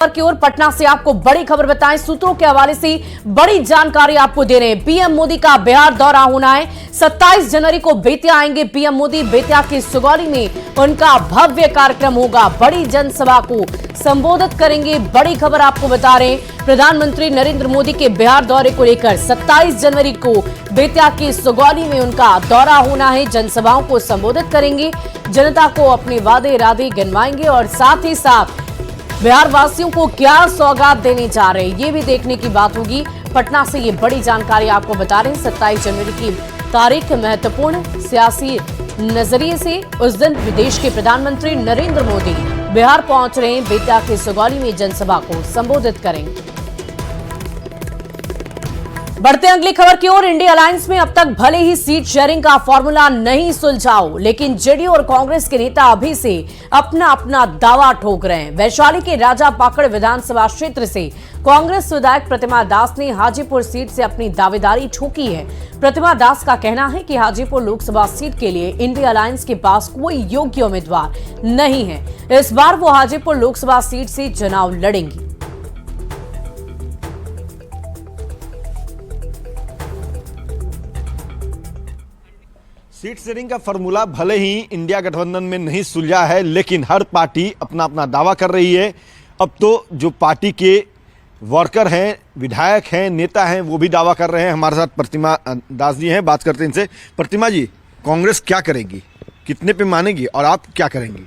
की ओर पटना से आपको बड़ी खबर बताएं। सूत्रों के हवाले से बड़ी जानकारी आपको दे रहे हैं। पीएम मोदी का बिहार दौरा होना है। 27 जनवरी को बेतिया आएंगे पीएम मोदी। बेतिया की सुगौली में उनका भव्य कार्यक्रम होगा। बड़ी जनसभा को संबोधित करेंगे। बड़ी खबर आपको बता रहे हैं, प्रधानमंत्री नरेंद्र मोदी के बिहार दौरे को लेकर 27 जनवरी को बेतिया की सुगौली में उनका दौरा होना है। जनसभाओं को संबोधित करेंगे, जनता को अपने वादे इरादे गिनवाएंगे और साथ ही साथ बिहार वासियों को क्या सौगात देने जा रहे हैं, ये भी देखने की बात होगी। पटना से ये बड़ी जानकारी आपको बता रहे हैं। 27 जनवरी की तारीख महत्वपूर्ण सियासी नजरिए से। उस दिन विदेश के प्रधानमंत्री नरेंद्र मोदी बिहार पहुंच रहे हैं। बेतिया के सुगौली में जनसभा को संबोधित करेंगे। बढ़ते अगली खबर की ओर। इंडिया अलायंस में अब तक भले ही सीट शेयरिंग का फॉर्मूला नहीं सुलझाओ, लेकिन जेडीयू और कांग्रेस के नेता अभी से अपना अपना दावा ठोक रहे हैं। वैशाली के राजा पाकड़ विधानसभा क्षेत्र से कांग्रेस विधायक प्रतिमा दास ने हाजीपुर सीट से अपनी दावेदारी ठोकी है। प्रतिमा दास का कहना है कि हाजीपुर लोकसभा सीट के लिए इंडिया अलायंस के पास कोई योग्य उम्मीदवार नहीं है। इस बार वो हाजीपुर लोकसभा सीट से चुनाव लड़ेंगी। सीट शेयरिंग का फॉर्मूला भले ही इंडिया गठबंधन में नहीं सुलझा है, लेकिन हर पार्टी अपना अपना दावा कर रही है। अब तो जो पार्टी के वर्कर हैं, विधायक हैं, नेता हैं, वो भी दावा कर रहे हैं। हमारे साथ प्रतिमा दास जी हैं, बात करते हैं इनसे। प्रतिमा जी, कांग्रेस क्या करेगी, कितने पे मानेगी और आप क्या करेंगी?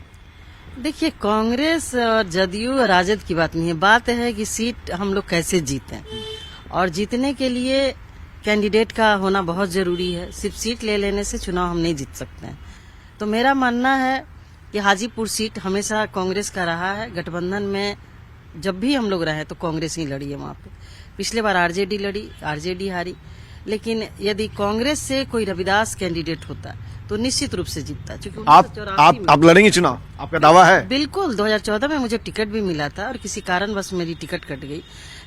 देखिए, कांग्रेस और जदयू राजद की बात नहीं है। बात है कि सीट हम लोग कैसे जीतें, और जीतने के लिए कैंडिडेट का होना बहुत जरूरी है। सिर्फ सीट ले लेने से चुनाव हम नहीं जीत सकते हैं। तो मेरा मानना है कि हाजीपुर सीट हमेशा कांग्रेस का रहा है। गठबंधन में जब भी हम लोग रहे तो कांग्रेस ही लड़ी है वहाँ पे। पिछले बार आरजेडी लड़ी, आरजेडी हारी। लेकिन यदि कांग्रेस से कोई रविदास कैंडिडेट होता तो निश्चित रूप से जीतता। क्योंकि आप लड़ेंगे चुनाव, आपका दावा है? बिल्कुल। 2014 में मुझे टिकट भी मिला था और किसी कारणवश मेरी टिकट कट गई।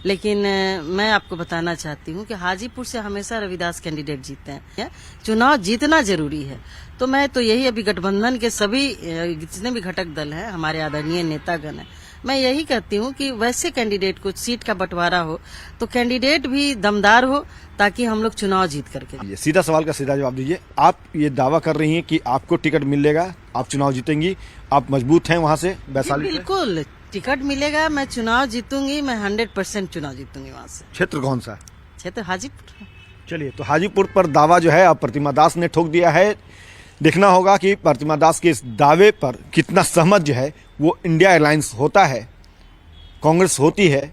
लेकिन मैं आपको बताना चाहती हूँ कि हाजीपुर से हमेशा रविदास कैंडिडेट जीतते हैं। चुनाव जीतना जरूरी है। तो मैं तो यही, अभी गठबंधन के सभी जितने भी घटक दल हैं, हमारे आदरणीय नेतागण हैं, मैं यही कहती हूँ कि वैसे कैंडिडेट को सीट का बंटवारा हो तो कैंडिडेट भी दमदार हो, ताकि हम लोग चुनाव जीत करके। सीधा सवाल का सीधा जवाब दीजिए। आप ये दावा कर रही हैं कि आपको टिकट मिलेगा, आप चुनाव जीतेंगी, आप मजबूत हैं वहाँ से वैशाली? बिल्कुल, टिकट मिलेगा, मैं चुनाव जीतूंगी, मैं 100% चुनाव जीतूंगी वहाँ से। क्षेत्र कौन सा? क्षेत्र हाजीपुर। चलिए, तो हाजीपुर पर दावा जो है अब प्रतिमा दास ने ठोक दिया है। देखना होगा कि प्रतिमा दास के इस दावे पर कितना सहमत जो है वो इंडिया अलायंस होता है, कांग्रेस होती है